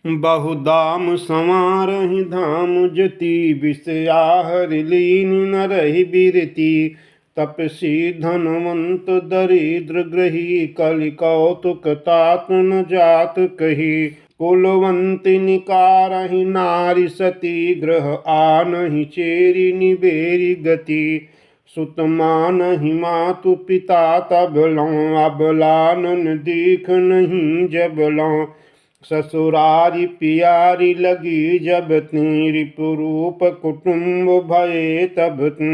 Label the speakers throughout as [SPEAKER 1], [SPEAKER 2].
[SPEAKER 1] बहुदाम संवारहि धाम जति विषयाहर लीन न रहि बिरति तपसी धनवंत दरिद्र ग्रही कलि कौतुक तात न जात कही कुलवंती निकारहि नारी सती ग्रह आनहि चेरी निबेरी गति सुत मानहि मातु पिता तब लौं अबलानन दीख नहीं जब लौं ससुरारी पियारी लगी जब ती रिपुरूप कुटुम्ब भये तब ती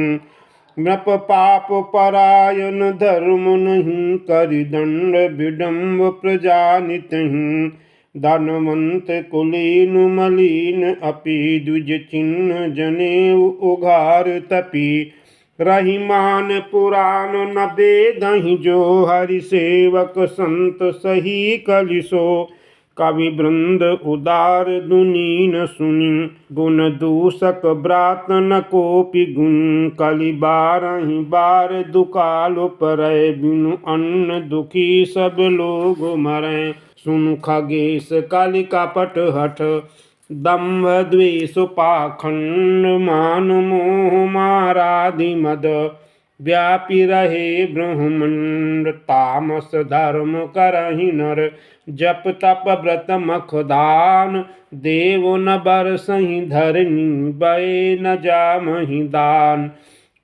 [SPEAKER 1] नृप पाप परायण धर्म नहीं करि दंड विडम्ब प्रजा नितहि धनवंत कुलीन मलिन अपि द्विज चिन्ह जनेऊ उघार तपी रहीमान पुराण न बेदहि जो हरि सेवक संत सही कलिसो कवि वृंद उदार दुनी न सुनी गुण दूषक ब्रात न कोपि गुण कलि बारहि बार दुकाल परय बिनु अन्न दुखी सब लोग मरय सुनु खगेश कलि कपट हठ दम्भ द्वेष पाखंड मान मोह मारादि मद व्यापी रहे ब्रह्मंड तामस धर्म करहि नर जप तप व्रत मख दान देव न बरसहि धरनी बय न जामहि दान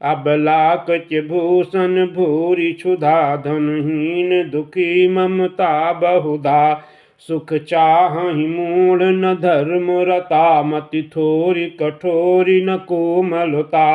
[SPEAKER 1] अबला कच भूषण भूरि क्षुधा धनहीन दुखी ममता बहुधा सुख चाहि मूढ़ न धर्म रता मति थोरि कठोरि न कोमलता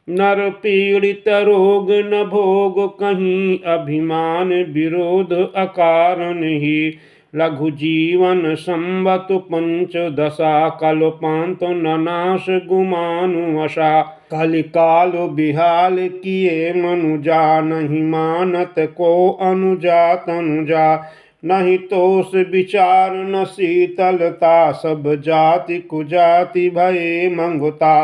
[SPEAKER 1] नर पीड़ित रोग न भोग कहीं अभिमान विरोध अकारण ही लघु जीवन संवत पंचदशा कल्पांत ननाश गुमानु वशा कलिकाल बिहाल किए मनुजा नहीं मानत को अनुजा तनुजा नहीं तोष विचार न शीतलता सब जाति कुजाति भये मंगता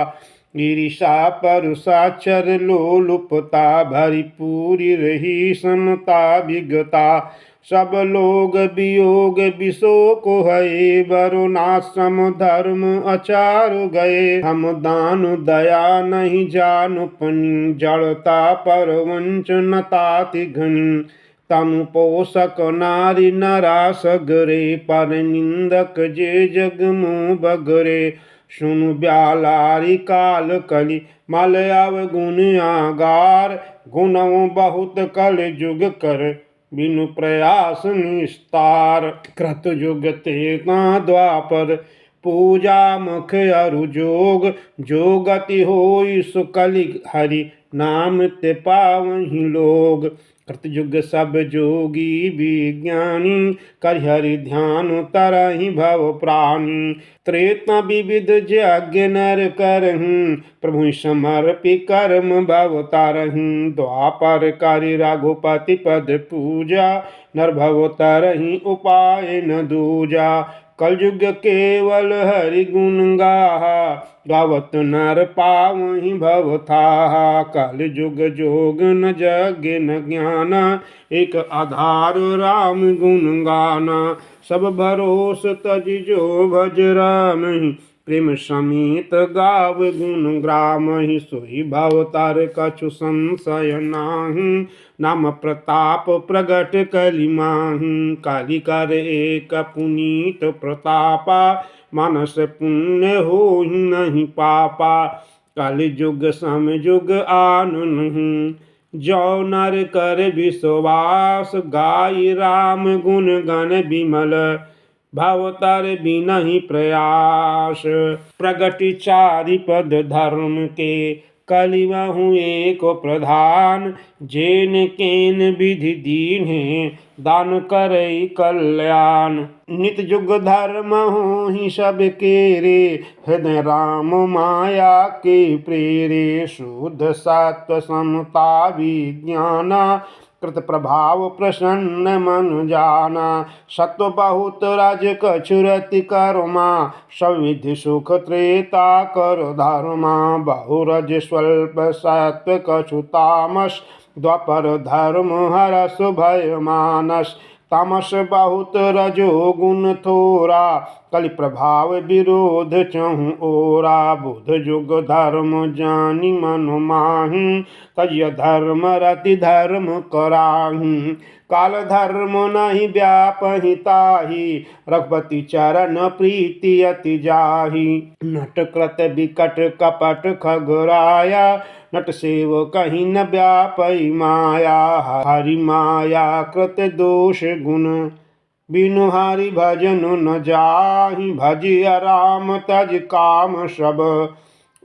[SPEAKER 1] ईर्षा परुषाचर लोलुपता भरिपूरी रही समता विगता सब लोग वियोग विशोक है वरुणाश्रम धर्म आचार गए हम दान दया नहीं जानु पनी जड़ता पर वंचनताति घनी तनु पोषक नारी नरा सगरे पर निंदक जे जग मुँह बगरे सुनु ब्यालारी काल कलि मल अवगुण आगार गुणों बहुत कल जुग कर बिनु प्रयास निस्तार कृत युग तेता द्वापर पूजा मुख अरु जोग जो गति होई सुकलि हरि नाम ते पावहि लोग कृतयुग सब जोगी विज्ञानी कर हरि ध्यान तरहि भव प्राणी त्रेता विविध यज्ञ नर करहि प्रभु समर्पि कर्म भव तरहि द्वापर करि रघुपति पद पूजा नर भव तरहि उपाय न दूजा कलयुग केवल हरि गुण गाहा गावत नर पावहि भव थाहा कलयुग जोग न जग न ज्ञान एक आधार राम गुण गाना सब भरोस तज जो भज राम प्रेम समेत गाव गुण ग्राम सोई भवतार कछु संशय नाही नाम प्रताप प्रगट कलि माहि काली कर एक पुनीत प्रतापा मानस पुण्य हो नहीं पापा कलि जुग सम जुग आन नहीं जो नर कर विश्वास गाय राम गुण गण विमल भवतर बिनहि प्रयास प्रगति चारि पद धर्म के कलिवहु एक प्रधान जेन केन विधि दीन्हे दान करई कल्याण नित जुग धर्म हो ही सब केरे हृदय राम माया के प्रेरे शुद्ध सत्व समता विज्ञाना कृत प्रभाव प्रसन्न मन जाना सत्व बहुत राज कछुरति कर्मा सविधि सुख त्रेता कर धर्मा बहुरज स्वल्प सत्व कछु तामस द्वापर धर्म हरस भय मानस तामस बहुत रजो गुण थोरा कलि प्रभाव विरोध चहु ओरा बुध जुग धर्म जानी मनु माहु तय धर्म रति धर्म कराहु काल धर्म नहीं व्यापहि ताहि रघुपति चरण प्रीति अति जाहि नट कृत विकट कपट खगराया नट सेव कहीं न व्यापई माया हरि माया कृत दोष गुण बिनु हरि भजन न जाहि भजिया राम तज काम सब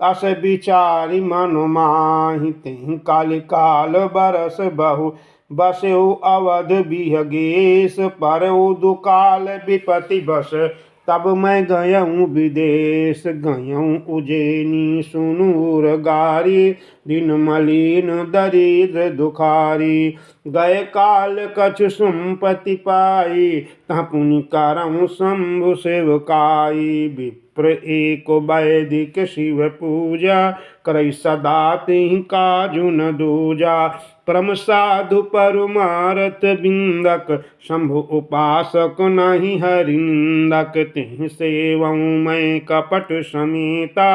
[SPEAKER 1] अस विचारी मनु माहि तेहि काल काल बरस बहु बसउ अवध बिहगेश परउ दुकाल विपति बस तब मैं गयऊँ विदेश गयऊँ उज्जैनी सुनूर गारी दिन मलिन दरिद्र दुखारी गए काल कछु संपत्ति पाई तह पुनि करऊँ शंभु सेवकाई विप्र एक वैदिक शिव पूजा करई सदा तिहि काजु न दूजा परम साधु परमारथ बिंदक शंभु उपासक नहीं हरि निंदक तिहि सेवऊँ मैं कपट समेता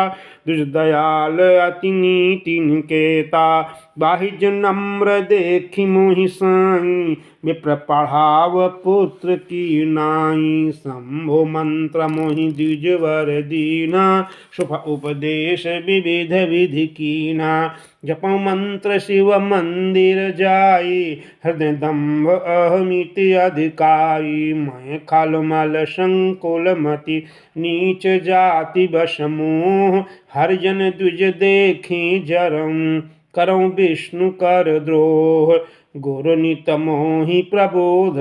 [SPEAKER 1] दुज दयाल अति नीति निकेता बाहिज नम्र देखि मोहि साई विप्र पढ़ाव पुत्र की नाई शंभु मंत्र मोहि द्विजवर दीना शुभ उपदेश विविध विधि कीना जपौ मंत्र शिव मंदिर जाई हृदय दम्भ अहमिति अधिकारी मैं खल मल संकुल मति नीच जाति बशमोह हरिजन द्विज देखी जरम करऊँ विष्णु कर द्रोह गुरु नित मोहि प्रबोध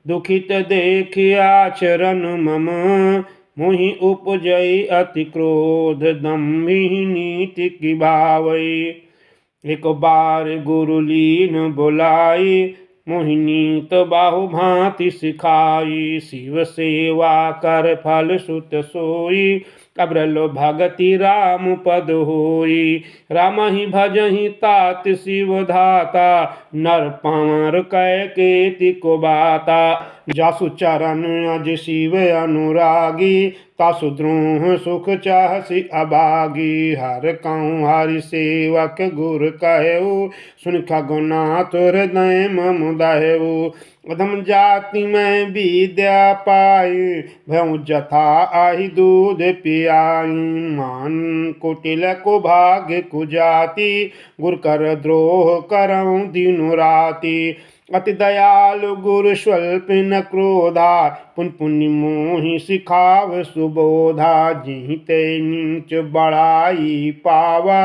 [SPEAKER 1] दुखित देख आचरण मम मोहि उपजई अति क्रोध दम्भि नीति की भावई एक बार गुरु लीन बुलाई मोहि नीत बाहु भांति सिखाई शिव सेवा कर फल सुत सोई अब्रलो भगति राम पद होई राम ही भजहि तात शिव धाता नर पार कै केति को बाता जासु चरण अज शिव अनुरागी तासु द्रोह सुख चाहसी अभागी हर कहूँ हरि सेवक गुर कहु सुन खगुनाथ हृदय मम दहु अधम जाति में विद्या पाई भयउ जथा आहि दूध पियाई मान कुटिल को भाग्य कुजाति गुर कर द्रोह करऊँ दिनु राति अति दयालु गुरु स्वल्प न क्रोधा पुन पुण्य मोहि सिखाव सुबोधा जिहिते नीच बड़ाई पावा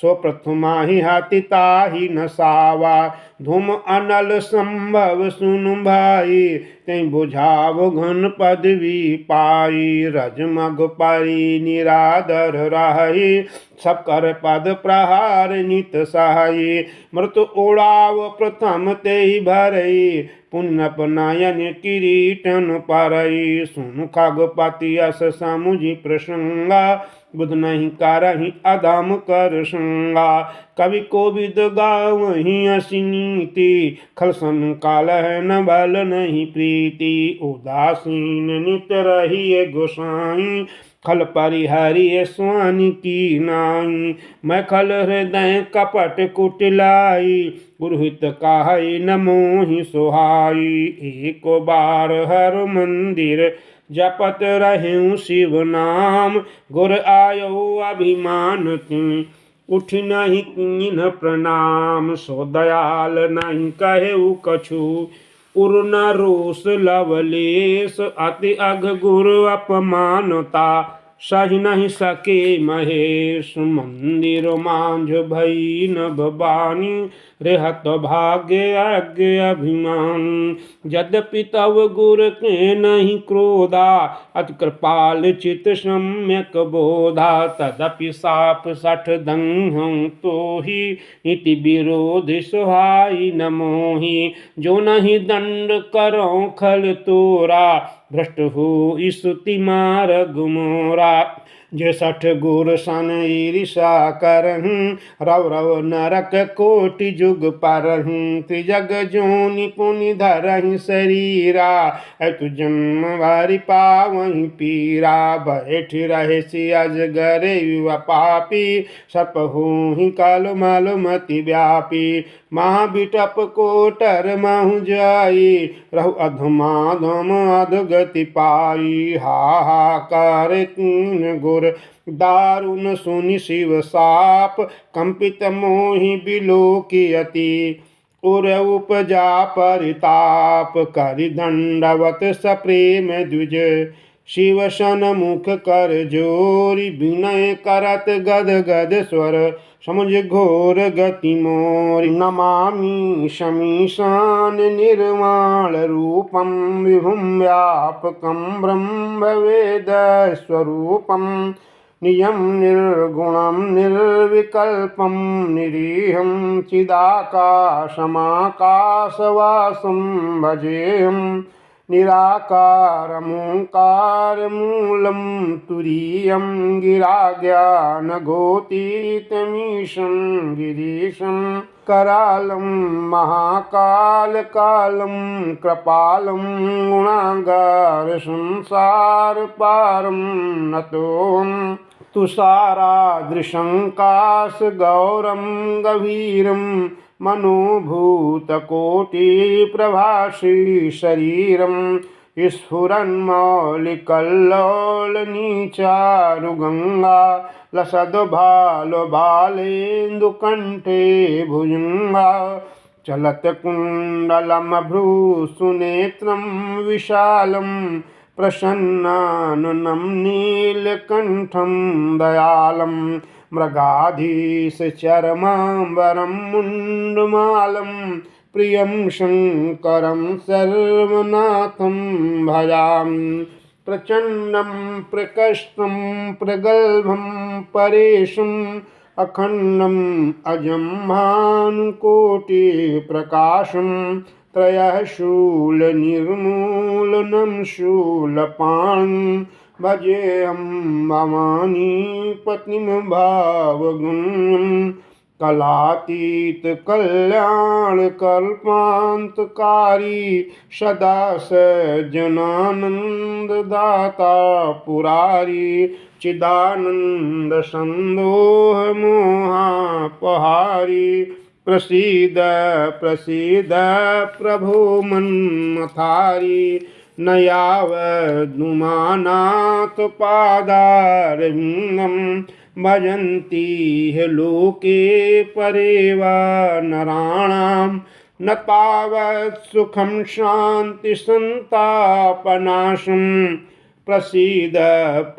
[SPEAKER 1] सो प्रथमा ही हाथि ताहि न सावा धूम अनल संभव सुन भाई तै बुझाव घन पदवी पाई रजमग परि निरादर रही सब कर पद प्रहार नित सहाई मृत ओढ़ाव प्रथम ते भरई पुण्य अपनायन किरीटन पारई सुन खगपति अस समुझि प्रसंगा बुध नहीं करहि अधम कर संगा कवि कोविद गावहि असी नीति खल सन काल है न बल नहीं प्रीति उदासीन नित रहिए गोसाई खल परिहरिय स्वानि की नाई मैं खल हृदय कपट कुटिलाई गुरुहित काहि न मोहि सोहाई एक बार हर मंदिर जपत रहूं शिव नाम गुर आयो अभिमान की उठ नहीं कीन प्रणाम सो दयाल नहीं कहु कछु उर न रोष लवलेश अति अघ गुरु अपमानता सही नहीं सके महेश मंदिर मांझ भई न भवानी रेहत भाग्य आज्ञ अभिमान यद्यपि तव गुर के नहीं क्रोधा अति कृपाल चित सम्यक बोधा तदपि साप सठ दंहं तो ही इति विरोध सुहाई न मोहि जो नहीं दंड करो खल तोरा भ्रष्ट हो स्तुति मार गुमोरा जे 60 गुर सन ईर्षा करहूँ, रव रव नरक कोटि जुग परहूँ। त्रिजग जोनि पुनि धरहि शरीरा, अतु जन्म भरि पावहि पीरा। बैठ रहसि अजगर युवा पापी, सर्प होहि काल मल मति व्यापी। महाबिटप कोटर महु जाई, रहु अधमाधम अधगति पाई। हाहाकार तीन गुर दारुण सुनि शिव साप, कंपित मोहि बिलोकियति। उर उपजा परिताप, करि दंडवत सप्रेम द्विज। शिव सन्मुख कर जोरी, विनय करत गद गद स्वर। समुझ घोर गति मोरि, नमामि शमीशान निर्वाण रूपम। विभुं व्यापकं ब्रह्म वेद स्वरूपम। नियं निर्गुणं निर्विकल्पं, निरीहं चिदाकाशमाकाशवासं भजेऽहम्। निराकारमोङ्कारमूलं तुरीयं, गिराज्ञानगोतीतमीशं गिरीशं। करालं महाकालकालं कृपालं, गुणागार संसारपारं नतोऽहम्। तुषारादृशङ्काशगौरं गभीरं, मनोभूतकोटिप्रभासी शरीरं। स्फुरन्मौलिकल्लोलनीचारुगङ्गा, लसद्भालभालेन्दुकण्ठे भुजङ्गा। चलत्कुण्डलमभ्रूसुनेत्रं विशालं, प्रसन्नाननं नीलकण्ठं दयालं। मृगाधीशचर्माम्बरं मुण्डमालं, प्रियं शङ्करं सर्वनाथं भजामि। प्रचण्डं प्रकष्टं प्रगल्भं परेशम्, अखण्डम् अजं भानुकोटिप्रकाशं। त्रयः शूलनिर्मूलनं शूलपाणिं, भजेऽहं भवानीपतिं भावगुण्यं। कलातीत कल्याणकल्पान्तकारी, सदा सज्जनानन्ददाता पुरारी। चिदानन्द सन्दोहमोहापहारी, प्रसीद प्रसीद प्रभो मन्मथारी। न यावदनुमानात् पादारविन्दं, भजन्ति ह्य लोके परे वा नराणां। न तावत् सुखं शान्तिसन्तापनाशं, प्रसीद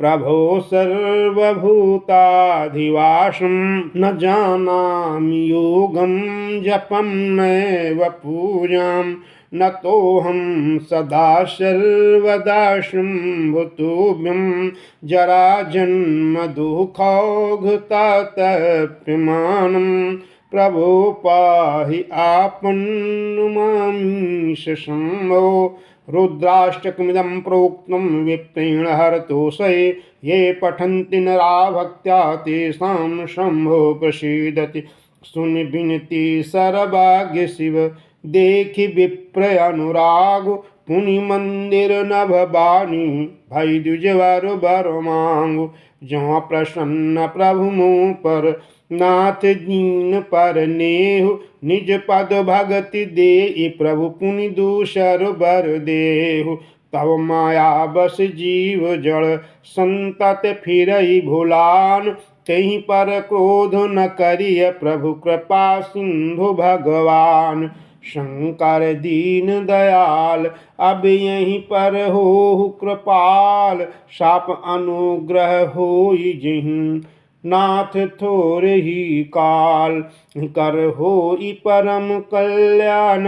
[SPEAKER 1] प्रभो सर्वभूताधिवासं। न जानामि योगं जपं नैव पूजां, नतोऽहं सदा सर्वदा शम्भुतुभ्यं। जराजन्मदुःखौघतातप्यमानं, प्रभो पाहि आपन्नुमामीश शम्भो। रुद्राष्टकमिदं प्रोक्तं विप्रेण हरतोषये, ये पठन्ति नरा भक्त्या तेषां शम्भो प्रसीदति। सुनि विनति सर्वभाग्य शिव, देखि विप्र अनुराग। पुनि मंदिर नभ बानी, भई द्विजवर बर मांगु। जहाँ प्रसन्न प्रभु मुँह पर, नाथ दीन पर नेहु। निज पद भगति देई, प्रभु पुनि दूसर बर देहु। तब माया बस जीव जड़, संतत फिरई भुलान। कहीं पर क्रोध न करिय, प्रभु कृपा सिंधु भगवान। शंकर दीन दयाल, अब यहीं पर हो कृपाल। साप अनुग्रह होई जिहिं, नाथ थोर ही काल। कर होई परम कल्याण,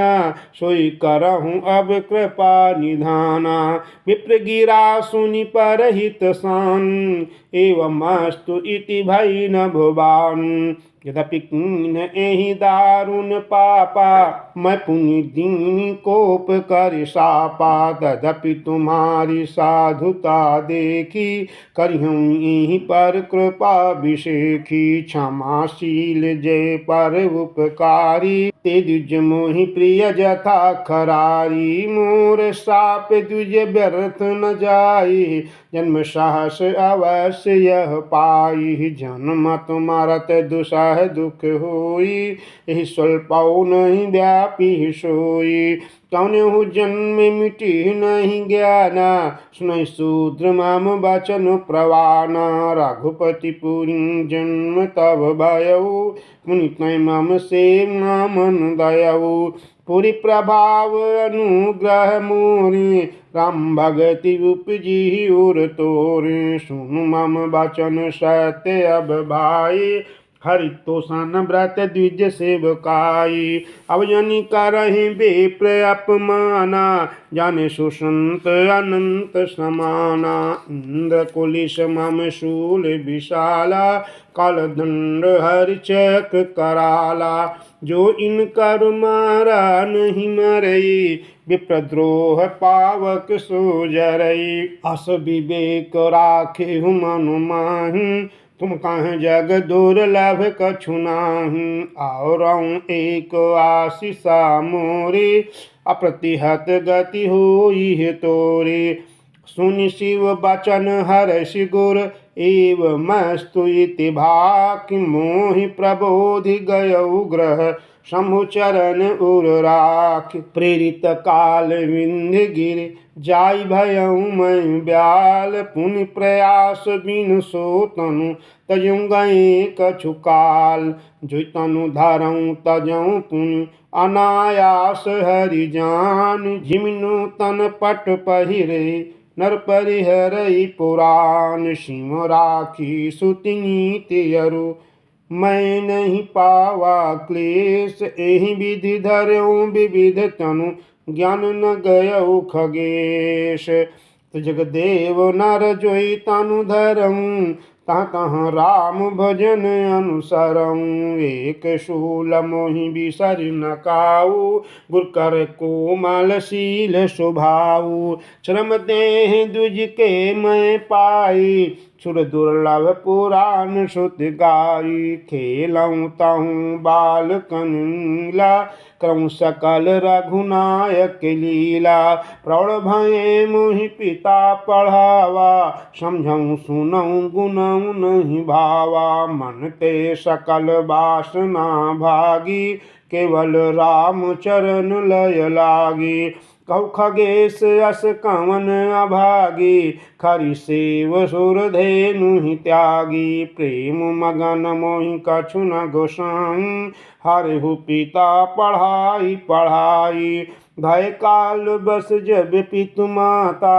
[SPEAKER 1] सोई करहूँ अब कृपा निधाना। विप्र गिरा सुनि परहित सान, एवमस्तु इति भई न भुवान। यद्यपि कीन एहि दारुण पापा, मैं पुण्य दीन कोप कर सापा। तदपि तुम्हारी साधुता देखी, करिहूँ यहीं पर कृपा विशेखी। क्षमाशील जय पर उपकारी, ते द्विज मोहि प्रिय जथा खरारी। मोर साप द्विज व्यर्थ न जाई, जन्म साहस अवश्य यह पाई। जन्मत मरत दुसह दुख होई, यही स्वल्पौ नहीं व्यापी सोई। कौनहु जन्म मिटी नहीं ज्ञाना, सुनहि शूद्र मम वचन प्रवाना। रघुपति पुरी जन्म तब भयऊ, मुनि तै मम से मन दयऊ। पुरी प्रभाव अनुग्रह मोरे, राम भगति उपजी उर तोरे। सुन मम वचन सत्य अब भाई, हरि तोषण व्रत द्विज सेवकाई। अब जनि करहि विप्र अपमाना, जाने सुसंत अनंत समाना। इंद्र कुलिश मम शूल विशाला, कालदंड हरि चक्र कराला। जो इन कर मारा नहीं मरई, विप्रद्रोह पावक सो जरई। अस विवेक राखे मनु माही, तुम कह जग दुर्लभ कछु नाही। और एक आशीषा मोरे, अप्रतिहत गति होई तोरे। सुनि शिव बचन हर्षि गुर, एवमस्तु इति भाकि मोहि प्रबोधि गयौ ग्रह। शंभु चरण उर राख, प्रेरित काल विंध्य गिरि। जाई भयऊ मैं ब्याल, पुनि प्रयास बिनु सो तनु। तजऊ गए कछु काल, जो तनु धरऊँ तजऊ पुनि। अनायास हरि जान, जिमिनु तन पट पहिरे। नर परिहरई पुराण, सिंह राखी सुति नीति अरु। मैं नहीं पावा क्लेश, एहि विधि धरऊँ विविध तनु। ज्ञान न गयऊ खगेश, तो जगदेव नर जोई तनु धरऊँ। तहाँ तहाँ राम भजन अनुसरऊँ। एक शूल मोहि बिसर न काऊ, गुर कर कोमल शील स्वभाऊ। श्रम देह द्विज के मैं पाई, सुर दुर्लभ पुराण श्रुत गाई। खेलऊँ तहूँ बालकन लीला, करऊँ सकल रघुनायक लीला। प्रौढ़ भये मोहि पिता पढ़ावा, समझऊँ सुनऊँ गुनऊँ नहीं भावा। मन ते सकल वासना भागी, केवल राम चरण लय लागी। कहु खगेश अस कवन अभागी, खरि सेव सुर धेनु ही त्यागी। प्रेम मगन मोहि कछु न गोसाई, हरिहु पिता पढ़ाई पढ़ाई। भय काल बस जब पितु माता,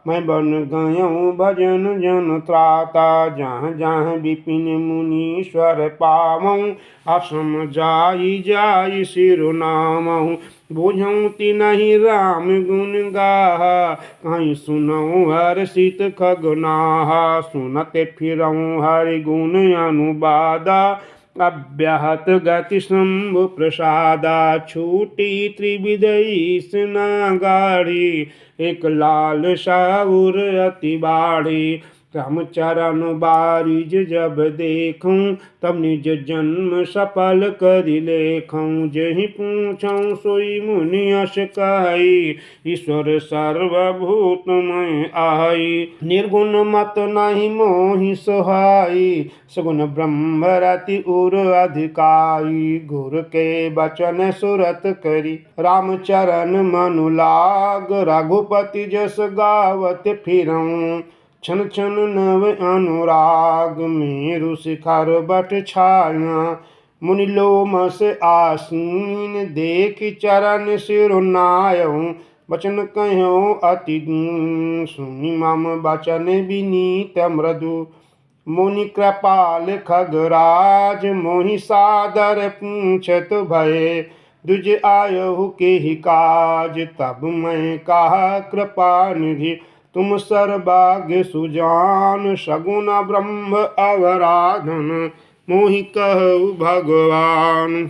[SPEAKER 1] मैं बन गयऊँ भजन जन त्राता। जहाँ जहाँ विपिन मुनीश्वर पावऊँ, असम जाई जाई शिरोनामऊँ। बुझऊँ तिनहि राम गुण गाहा, कहीं सुनऊँ हर्षित खगनाहा। सुनते फिरऊँ हरि गुण अनुबादा, अव्याहत गति शंभु प्रसादा। छूटी त्रिविधि स्नागाड़ी, एक लाल साउर अति बाड़ी। राम चरण बारिज जब देखूं, तब निज जन्म सफल करि लेखूं। जेहि पूछऊं सोई मुनि यश कही, ईश्वर सर्वभूतमय आई। निर्गुण मत नहीं मोहि सोहाई, सगुण ब्रह्म रति उर अधिकाई। गुर के बचन सुरत करी, राम चरण मनु लाग। रघुपति जस गावत फिरऊं, छन छन नव अनुराग। मेरु शिखर बट छाया, मुनि लोमस आसीन। देख चरण सिरुनायऊं, वचन कह्यो अति दीन। सुनि मम वचन विनीत मृदु, मुनि कृपाल खगराज। मोहि सादर पूछत भय, द्विज आयहु के ही काज। तब मैं कहा कृपा निधि, तुम सर्वभाग्य सुजान। सगुण ब्रह्म अवराधन, मोहि कहु भगवान।